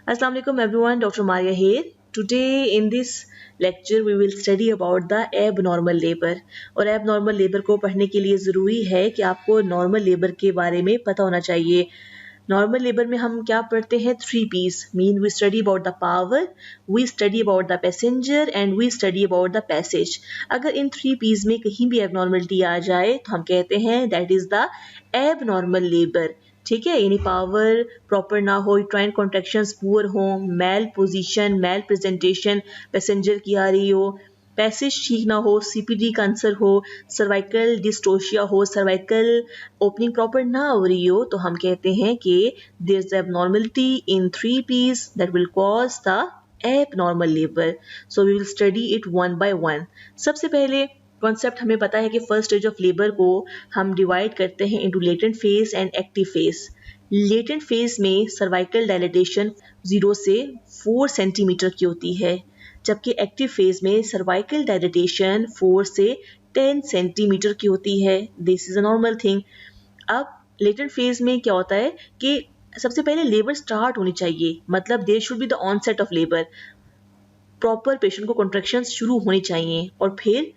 Assalamu alaikum everyone, Dr. Maria here. Today in this lecture we will study about the abnormal labor और abnormal labor को पढ़ने के लिए ज़रूरी है कि आपको normal labor के बारे में पता होना चाहिए. नॉर्मल लेबर में हम क्या पढ़ते हैं 3 P's mean we study about the power, we study about the passenger and we study about the passage. अगर इन 3 P's में कहीं भी एबनॉर्मलिटी आ जाए तो हम कहते हैं that is the abnormal labour. ठीक है, यानी पावर प्रॉपर ना हो, ट्राइन कॉन्ट्रैक्शंस पुअर हो, malposition, malpresentation passenger की आ रही हो, पैसेज ठीक ना हो, सीपीडी कैंसर हो, सर्वाइकल डिस्टोशिया हो, सर्वाइकल ओपनिंग प्रॉपर ना हो रही हो, तो हम कहते हैं कि there is abnormality in 3 P's that will cause the abnormal labour. So we will study it one by one. सबसे पहले कॉन्सेप्ट हमें पता है कि फर्स्ट स्टेज ऑफ लेबर को हम डिवाइड करते हैं into latent phase and active phase. Latent phase में सर्वाइकल डायलेटेशन 0 से 4 सेंटीमीटर की होती है, जबकि एक्टिव फेज में सर्वाइकल डायलेटेशन 4 से 10 सेंटीमीटर की होती है. This is a normal thing. अब लेटेंट फेज में क्या होता है कि सबसे पहले लेबर स्टार्ट होनी चाहिए, मतलब there should be the onset of labour. Proper patient को कॉन्ट्रैक्शंस शुरू होनी चाहिए और फिर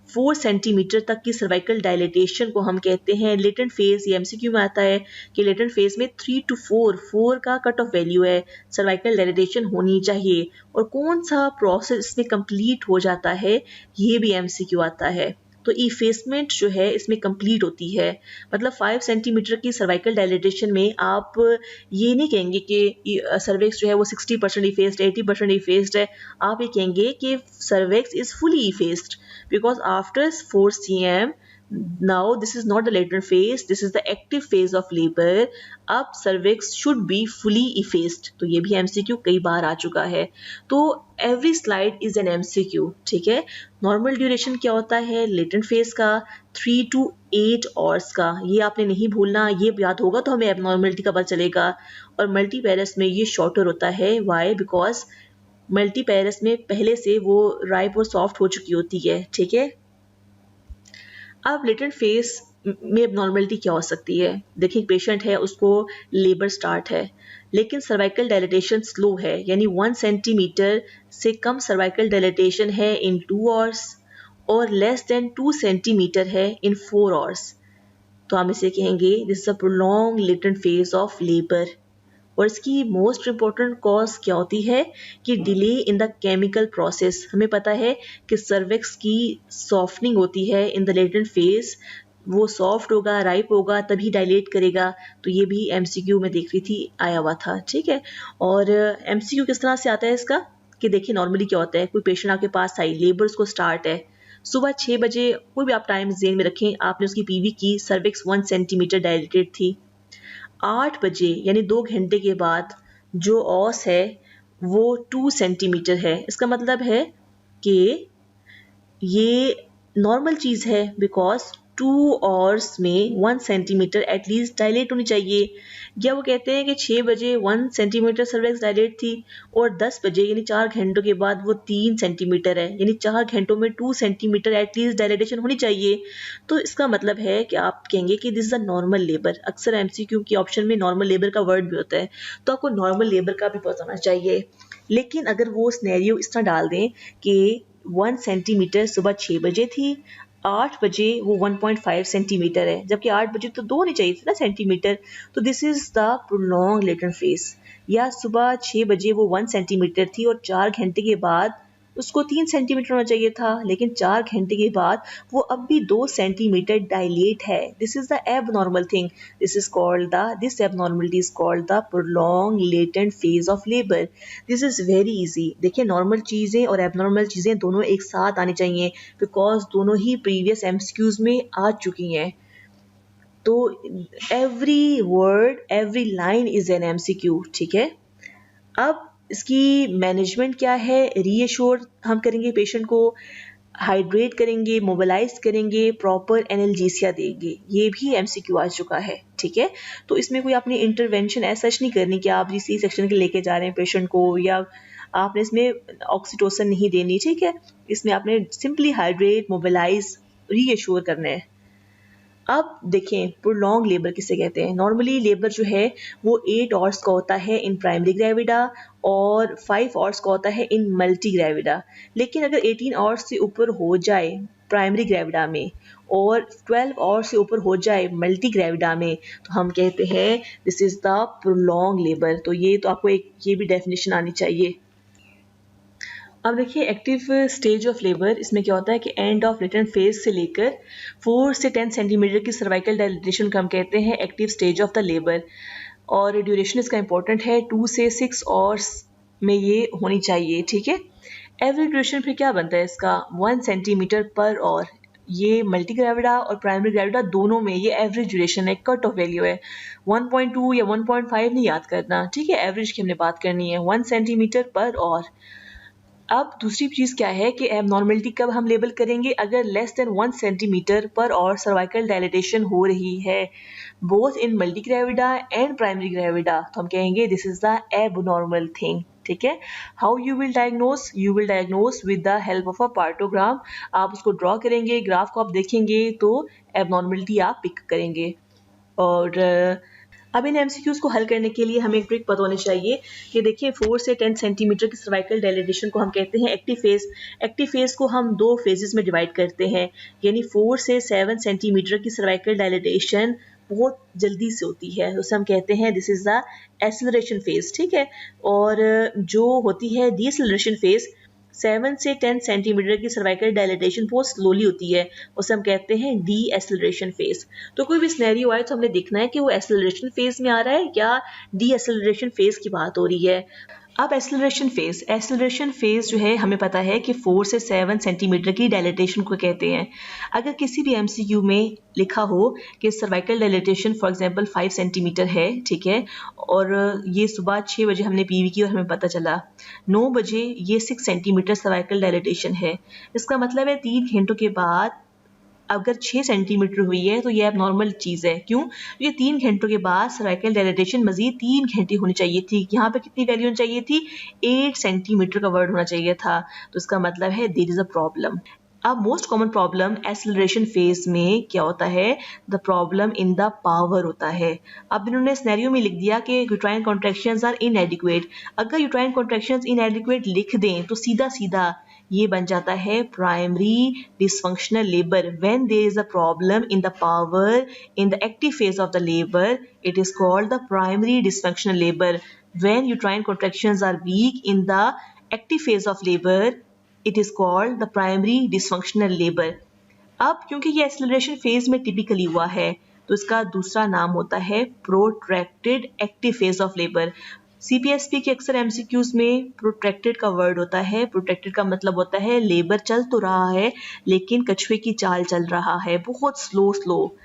4 सेंटीमीटर तक की सर्वाइकल डायलेटेशन को हम कहते हैं लेटेंट फेज. ये एमसीक्यू में आता है कि लेटेंट फेज में 3 to 4 का कट ऑफ वैल्यू है, सर्वाइकल डायलेटेशन होनी चाहिए. और कौन सा प्रोसेस इसमें कंप्लीट हो जाता है ये भी एमसीक्यू आता है. तो इफेसमेंट जो है इसमें कंप्लीट होती है, मतलब 5 सेंटीमीटर की सर्वाइकल डायलेटेशन में आप ये नहीं कहेंगे कि सर्वेक्स जो है वो 60% इफेस्ड, 80% इफेस्ड है. आप ये कहेंगे कि cervix is fully effaced because after 4 cm now this is not the latent phase, this is the active phase of labor. अब cervix should be fully effaced. तो ये भी MCQ कई बार आ चुका है. तो every slide is an MCQ. ठीक है, नॉर्मल ड्यूरेशन क्या होता है लेटेंट फेज का 3 to 8 आवर्स का. ये आपने नहीं भूलना, ये याद होगा तो हमें एबनॉर्मलिटी का पता चलेगा. और मल्टीपेरस में ये शॉर्टर होता है. वाई? बिकॉज मल्टीपेरस में पहले से वो राइप और सॉफ्ट हो चुकी होती है. ठीक है, अब लेटेंट फेज में एबनॉर्मलिटी क्या हो सकती है. देखिए, पेशेंट है, उसको लेबर स्टार्ट है, लेकिन सर्वाइकल डायलेटेशन स्लो है, यानी 1 सेंटीमीटर से कम सर्वाइकल डायलेटेशन है इन 2 आवर्स और लेस देन 2 सेंटीमीटर है इन 4 आवर्स. तो हम इसे कहेंगे this is a prolong latent phase of labour. और इसकी मोस्ट इम्पॉर्टेंट कॉज क्या होती है कि delay in the chemical process. हमें पता है कि सर्विक्स की सॉफ्टनिंग होती है इन द लेटेंट फेज. वो सॉफ्ट होगा, राइप होगा, तभी डायलेट करेगा. तो ये भी एमसीक्यू में देख रही थी आया हुआ था. ठीक है, और एमसीक्यू किस तरह से आता है इसका कि देखिए नॉर्मली क्या होता है, कोई पेशेंट आपके पास आई, लेबर्स को स्टार्ट है, सुबह 6 बजे, कोई भी आप टाइम जेन में रखें, आपने उसकी पीवी की, सर्विक्स 1 सेंटीमीटर डायलेटेड थी. 8 बजे यानी 2 घंटे के बाद जो ऑस है वो 2 सेंटीमीटर है. इसका मतलब है कि ये नॉर्मल चीज़ है बिकॉज 2 आवर्स में 1 सेंटीमीटर एटलीस्ट डायलेट होनी चाहिए. या वो कहते हैं कि 6 बजे 1 सेंटीमीटर सर्विक्स डायलेट थी और 10 बजे यानी 4 घंटों के बाद वो 3 सेंटीमीटर है, यानी 4 घंटों में 2 सेंटीमीटर एटलीस्ट डायलेटेशन होनी चाहिए. तो इसका मतलब है कि आप कहेंगे कि this is a normal labour. अक्सर एमसीक्यू की ऑप्शन में नॉर्मल लेबर का वर्ड भी होता है, तो आपको नॉर्मल लेबर का भी पता होना चाहिए. लेकिन अगर वो स्नैरियो इस तरह डाल दें कि 1 सेंटीमीटर सुबह 6 बजे थी, 8 बजे वो 1.5 सेंटीमीटर है, जबकि 8 बजे तो 2 होनी चाहिए थी ना सेंटीमीटर. तो this is the prolong latent phase. या सुबह 6 बजे वो 1 सेंटीमीटर थी और 4 घंटे के बाद उसको 3 सेंटीमीटर होना चाहिए था, लेकिन 4 घंटे के बाद वो अब भी 2 सेंटीमीटर डायलेट है. This is the abnormal thing. This abnormality is called the prolong latent phase of labour. This is very easy. देखिए, नॉर्मल चीज़ें और एबनॉर्मल चीज़ें दोनों एक साथ आनी चाहिए बिकॉज दोनों ही प्रीवियस एमसीक्यूज में आ चुकी हैं. तो every word, every line is an MCQ. ठीक है, अब इसकी मैनेजमेंट क्या है. रीएश्योर हम करेंगे पेशेंट को, हाइड्रेट करेंगे, मोबिलाइज करेंगे, प्रॉपर एनाल्जेसिया देंगे. ये भी एमसीक्यू आ चुका है. ठीक है, तो इसमें कोई आपने इंटरवेंशन ऐसा नहीं करनी कि आप सी सेक्शन के लेके जा रहे हैं पेशेंट को, या आपने इसमें ऑक्सीटोसिन नहीं देनी. ठीक है, इसमें आपने सिंपली हाइड्रेट, मोबिलाइज, रीएश्योर करना है. अब देखें प्रोलॉन्ग लेबर किसे कहते हैं। नॉर्मली लेबर जो है वो 8 आवर्स का होता है इन प्राइमरी ग्रेविडा और 5 आवर्स का होता है इन मल्टी ग्रेविडा। लेकिन अगर 18 आवर्स से ऊपर हो जाए प्राइमरी ग्रेविडा में और 12 आवर्स से ऊपर हो जाए मल्टी ग्रेविडा में तो हम कहते हैं this is the prolong labour. तो ये तो आपको एक ये भी डेफिनेशन आनी चाहिए। अब देखिए एक्टिव स्टेज ऑफ लेबर, इसमें क्या होता है कि एंड ऑफ रिटर्न फेज से लेकर 4 से 10 सेंटीमीटर की सर्वाइकल डायलेटेशन को हम कहते हैं active stage of the labour. और ड्यूरेशन इसका इंपॉर्टेंट है, 2 से 6 आवर्स में ये होनी चाहिए, ठीक है। एवरेज ड्यूरेशन फिर क्या बनता है इसका, 1 सेंटीमीटर पर आवर। ये मल्टी ग्रेविडा और प्राइमरी ग्रेविडा दोनों में ये एवरेज ड्यूरेशन है, कट ऑफ वैल्यू है। 1.2 या 1.5 नहीं याद करना, ठीक है, एवरेज की हमने बात करनी है, 1 सेंटीमीटर पर आवर। अब दूसरी चीज़ क्या है कि एबनॉर्मलिटी कब हम लेबल करेंगे, अगर लेस देन 1 सेंटीमीटर पर और सर्वाइकल डायलेटेशन हो रही है both in multigravida and primary gravida, तो हम कहेंगे this is the abnormal thing, ठीक है। How you will diagnose with the help of a partogram. आप उसको ड्रॉ करेंगे, ग्राफ को आप देखेंगे तो एबनॉर्मलिटी आप पिक करेंगे। और अब इन एमसीक्यूज को हल करने के लिए हमें एक ट्रिक पता होनी चाहिए कि देखिए 4 से 10 सेंटीमीटर की सर्वाइकल डायलेटेशन को हम कहते हैं एक्टिव फेज। एक्टिव फेज को हम 2 फेजेस में डिवाइड करते हैं, यानी 4 से 7 सेंटीमीटर की सर्वाइकल डायलेटेशन बहुत जल्दी से होती है, उसे हम कहते हैं this is the acceleration phase, ठीक है। और जो होती है डीएक्सेलरेशन फेज 7 से 10 सेंटीमीटर की सर्वाइकल डायलेटेशन बहुत स्लोली होती है, उसे हम कहते हैं डी एसेलरेशन फेज। तो कोई भी सिनेरियो आए तो हमने देखना है कि वो एसेलरेशन फेज में आ रहा है या डी एसेलरेशन फेज की बात हो रही है। अब एसेलरेशन फेज जो है हमें पता है कि 4 से 7 सेंटीमीटर की डायलेटेशन को कहते हैं। अगर किसी भी एमसीक्यू में लिखा हो कि cervical dilatation for example 5 centimetre है, ठीक है, और ये सुबह 6 बजे हमने पीवी की और हमें पता चला 9 बजे ये 6 सेंटीमीटर सर्वाइकल डायलेटेशन है, इसका मतलब है 3 घंटों के बाद अगर 6 सेंटीमीटर हुई है तो ये एबनॉर्मल चीज़ है। क्यों? क्योंकि 3 घंटों के बाद सर्वाइकल डायलेटेशन मजीद 3 घंटे होनी चाहिए थी। यहाँ पे कितनी वैल्यू होनी चाहिए थी, 8 सेंटीमीटर का वर्ड होना चाहिए था। तो इसका मतलब है देयर इज अ प्रॉब्लम। अब most common problem acceleration phase में क्या होता है, the problem in the power होता है। अब इन्होंने सिनेरियो में लिख दिया कि यूट्राइन कॉन्ट्रैक्शंस आर इनएडिक्वेट। अगर यूट्राइन कॉन्ट्रैक्शंस इनएडिक्वेट लिख दें तो सीधा सीधा ये बन जाता है primary dysfunctional labour. When there is a problem in the power in the active phase of the labour it is called the primary dysfunctional labour. When uterine contractions are weak in the active phase of labour it is called the primary dysfunctional labour. अब क्योंकि ये acceleration phase में typically हुआ है तो इसका दूसरा नाम होता है protracted active phase of labour. CPSP के अक्सर एमसीक्यूज में प्रोट्रैक्टेड का वर्ड होता है। प्रोट्रैक्टेड का मतलब होता है लेबर चल तो रहा है लेकिन कछुए की चाल चल रहा है, बहुत स्लो।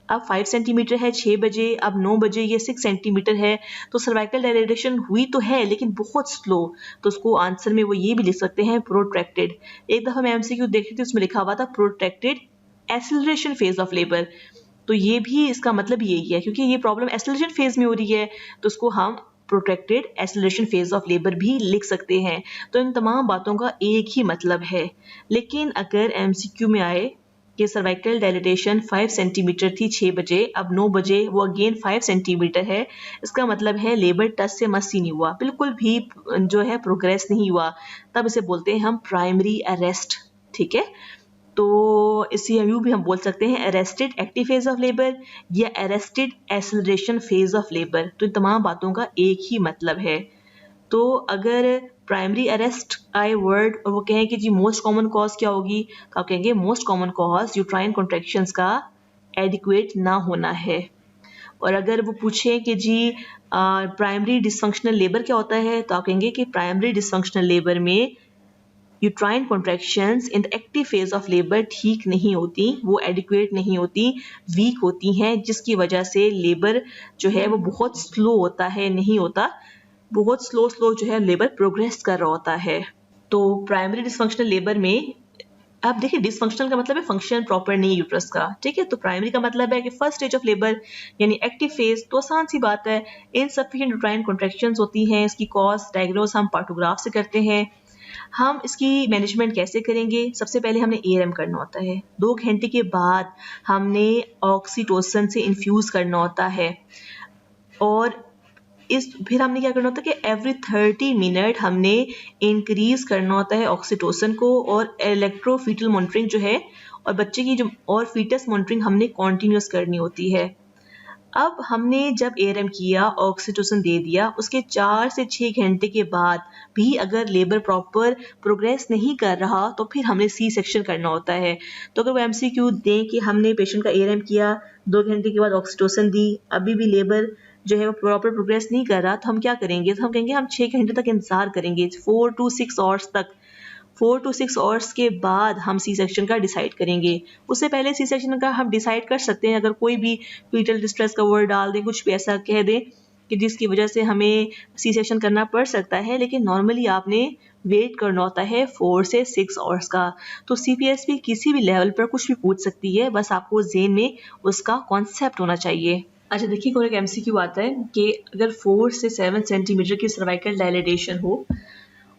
अब 5 सेंटीमीटर है 6 बजे, अब 9 बजे ये 6 सेंटीमीटर है, तो सर्वाइकल डायलेटेशन हुई तो है लेकिन बहुत स्लो। तो उसको आंसर में वो ये भी लिख सकते हैं प्रोट्रैक्टेड। एक दफ़ा मैं एमसीक्यू देखी थी, उसमें लिखा हुआ था protracted acceleration phase of labour. तो ये भी इसका मतलब यही है, क्योंकि ये प्रॉब्लम एक्सेलरेशन फेज में हो रही है तो उसको हम protracted acceleration phase of labour भी लिख सकते हैं। तो इन तमाम बातों का एक ही मतलब है। लेकिन अगर एमसीक्यू में आए कि सर्वाइकल डायलेटेशन 5 सेंटीमीटर थी 6 बजे, अब 9 बजे वो अगेन 5 सेंटीमीटर है, इसका मतलब है लेबर टच से मस ही नहीं हुआ, बिल्कुल भी जो है प्रोग्रेस नहीं हुआ, तब इसे बोलते हैं हम प्राइमरी अरेस्ट, ठीक है। तो इसी यूँ भी हम बोल सकते हैं arrested active phase of labour या arrested acceleration phase of labour. तो इन तमाम बातों का एक ही मतलब है। तो अगर प्राइमरी अरेस्ट आए वर्ड और वो कहें कि जी मोस्ट कॉमन कॉज क्या होगी, तो आप कहेंगे most common cause uterine contractions का एडिक्वेट ना होना है। और अगर वो पूछें कि जी प्राइमरी डिसफंक्शनल लेबर क्या होता है, तो आप कहेंगे कि प्राइमरी डिसफंक्शनल लेबर में uterine contractions in the active phase of labour ठीक नहीं होती, वो एडिक्वेट नहीं होती, वीक होती हैं, जिसकी वजह से लेबर जो है वो बहुत स्लो होता है, नहीं होता, बहुत स्लो जो है लेबर प्रोग्रेस कर रहा होता है। तो प्राइमरी डिसफंक्शनल लेबर में आप देखिए डिसफंक्शनल का मतलब है फंक्शन प्रॉपर नहीं यूट्रस का, ठीक है। तो प्राइमरी का मतलब है कि फर्स्ट स्टेज ऑफ लेबर यानी एक्टिव फेज, तो आसान सी बात है, इनसफिशिएंट यूट्राइन कॉन्ट्रैक्शंस होती हैं। इसकी कॉज डायग्नोस हम पार्टोग्राफ से करते हैं। हम इसकी मैनेजमेंट कैसे करेंगे? सबसे पहले हमने एआरएम करना होता है। 2 घंटे के बाद हमने ऑक्सीटोसिन से इन्फ्यूज़ करना होता है और फिर हमने क्या करना होता है कि एवरी 30 मिनट हमने इंक्रीज करना होता है ऑक्सीटोसिन को, और इलेक्ट्रोफीटल मॉनिटरिंग जो है और बच्चे की जो और फीटस मॉनिटरिंग हमने कॉन्टिन्यूस करनी होती है। अब हमने जब एआरएम किया, ऑक्सीटोसिन दे दिया, उसके 4 से 6 घंटे के बाद भी अगर लेबर प्रॉपर प्रोग्रेस नहीं कर रहा तो फिर हमने सी सेक्शन करना होता है। तो अगर वो एमसीक्यू दें कि हमने पेशेंट का एआरएम किया, 2 घंटे के बाद ऑक्सीटोसिन दी, अभी भी लेबर जो है वो प्रॉपर प्रोग्रेस नहीं कर रहा, तो हम क्या करेंगे? तो हम कहेंगे हम 6 घंटे तक इंतजार करेंगे, 4 to 6 आवर्स तक। 4 to 6 आवर्स के बाद हम सी सेक्शन का डिसाइड करेंगे। उससे पहले सी सेक्शन का हम डिसाइड कर सकते हैं अगर कोई भी फीटल डिस्ट्रेस का वर्ड डाल दें, कुछ भी ऐसा कह दें कि जिसकी वजह से हमें सी सेक्शन करना पड़ सकता है, लेकिन नॉर्मली आपने वेट करना होता है 4 से 6 आवर्स का। तो सीपीएसपी किसी भी लेवल पर कुछ भी पूछ सकती है, बस आपको ज़हन में उसका कॉन्सेप्ट होना चाहिए। अच्छा देखिए, कोई एक एमसीक्यू आता है कि अगर 4 से 7 सेंटीमीटर की सर्वाइकल डायलेटेशन हो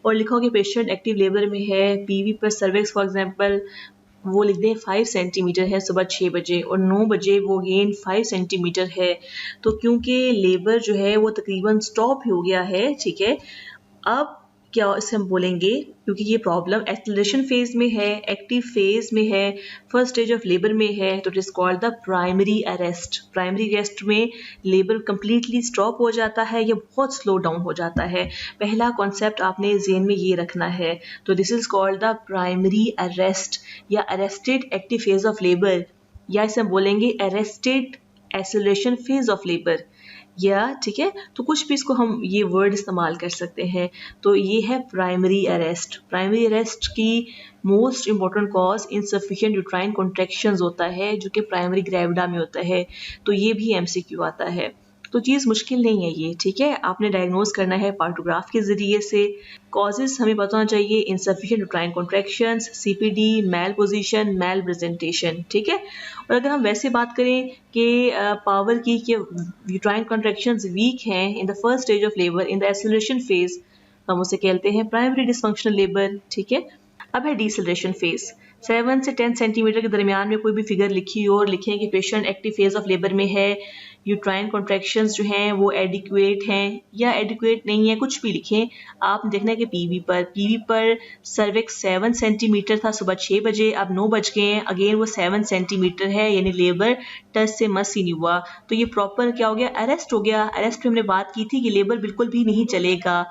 और लिखा हो कि पेशेंट एक्टिव लेबर में है, पीवी पर सर्विक्स फॉर एग्जांपल वो लिख दें 5 सेंटीमीटर है सुबह 6 बजे और 9 बजे वो अगेन 5 सेंटीमीटर है, तो क्योंकि लेबर जो है वो तकरीबन स्टॉप हो गया है, ठीक है। अब क्या इसे हम बोलेंगे, क्योंकि ये प्रॉब्लम एक्सेलरेशन फेज में है, एक्टिव फेज में है, फर्स्ट स्टेज ऑफ लेबर में है, तो it is called the primary arrest. Primary arrest में लेबर कंप्लीटली स्टॉप हो जाता है या बहुत स्लो डाउन हो जाता है। पहला कॉन्सेप्ट आपने ज़हन में ये रखना है। तो this is called the primary arrest या arrested active phase of labour, या इसे हम बोलेंगे arrested acceleration phase of labour, या ठीक है। तो कुछ भी इसको हम ये वर्ड इस्तेमाल कर सकते हैं। तो ये है प्राइमरी अरेस्ट। प्राइमरी अरेस्ट की most important cause insufficient uterine contractions होता है, जो कि प्राइमरी ग्रेविडा में होता है। तो ये भी एमसीक्यू आता है। तो चीज़ मुश्किल नहीं है ये, ठीक है। आपने डायग्नोज करना है पार्टोग्राफ के ज़रिए से। कॉजेज़ हमें पता होना चाहिए, इनसफिशिएंट यूट्राइन कॉन्ट्रैक्शंस, सीपीडी, मैल पोजीशन, मैल प्रेजेंटेशन, ठीक है। और अगर हम वैसे बात करें कि पावर की कि यूट्राइन कॉन्ट्रैक्शंस वीक हैं in the first stage of labour in the acceleration phase, हम उसे कहते हैं प्राइमरी डिसफंक्शनल लेबर, ठीक है। अब है डिसेलरेशन फेज। 7 से 10 सेंटीमीटर के दरमियान में कोई भी फिगर लिखी हो और लिखें कि patient active phase of labour में है, यूट्राइन कॉन्ट्रैक्शंस जो हैं वो एडिक्वेट हैं या एडिक्वेट नहीं है, कुछ भी लिखें। आप देखना है कि पीवी पर सर्विक्स 7 सेंटीमीटर था सुबह 6 बजे, अब 9 बज गए हैं, अगेन वो 7 सेंटीमीटर है, यानी लेबर टच से मस ही नहीं हुआ। तो ये प्रॉपर क्या हो गया? अरेस्ट हो गया। अरेस्ट में हमने बात की थी कि लेबर बिल्कुल भी नहीं चलेगा,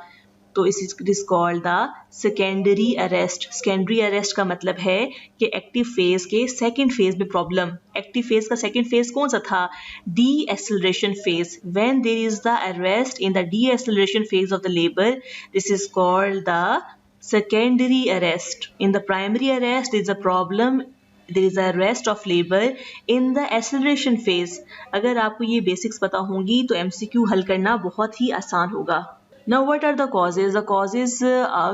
तो it is called the secondary arrest. Secondary arrest का मतलब है कि एक्टिव फेज के सेकंड फेज में प्रॉब्लम। एक्टिव फेज का सेकंड फेज कौन सा था? Deceleration phase. When there is the arrest in the deceleration phase of the labour, this is called the secondary arrest. In the primary arrest, there is a problem, there is a arrest of labor in the acceleration phase. अगर आपको ये basics पता होंगी तो MCQ हल करना बहुत ही आसान होगा। Now what are the causes? The causes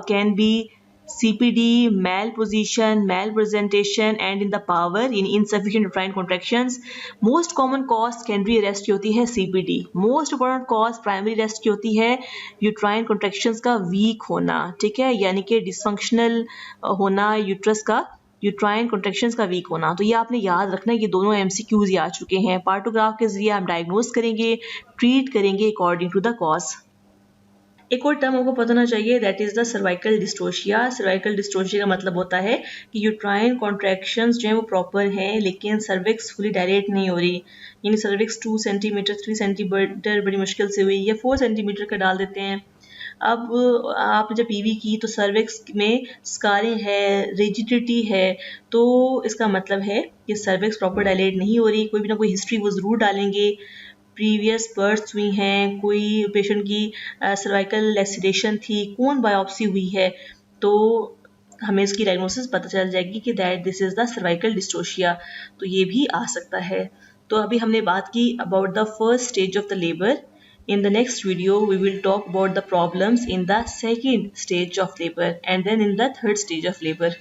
can be CPD, malposition, malpresentation and in the power in insufficient uterine contractions. Most common cause secondary arrest की होती है CPD. Most important cause primary arrest की होती है uterine contractions का weak होना, ठीक है, यानी कि dysfunctional होना यूट्रस का, यूट्राइन कॉन्ट्रैक्शंस का वीक होना। तो ये आपने याद रखना है, ये दोनों एमसीक्यूज आ चुके हैं। पार्टोग्राफ के जरिए हम डायग्नोज करेंगे, ट्रीट करेंगे अकॉर्डिंग टू द कॉज। एक और टर्म आपको पता होना चाहिए, that is the cervical dystocia. Cervical dystocia का मतलब होता है कि यूट्राइन कॉन्ट्रैक्शंस जो है वो प्रॉपर हैं लेकिन सर्विक्स फुली डायलेट नहीं हो रही, यानी सर्विक्स 2 सेंटीमीटर 3 सेंटीमीटर बड़ी मुश्किल से हुई या 4 सेंटीमीटर का डाल देते हैं। अब आपने जब पीवी की तो सर्विक्स में स्कारिंग है, रिजिडिटी है, तो इसका मतलब है कि सर्विक्स प्रॉपर डायलेट नहीं हो रही। कोई भी ना कोई हिस्ट्री वो ज़रूर डालेंगे, प्रीवियस बर्थ्स हुई हैं, कोई पेशेंट की सर्वाइकल लैसिडेशन थी, कौन बायोप्सी हुई है, तो हमें इसकी डायग्नोसिस पता चल जाएगी कि that this is the cervical dystocia. तो ये भी आ सकता है। तो अभी हमने बात की about the first stage of the labour. In the next video, we will talk about the problems in the second stage of labor and then in the third stage of labor.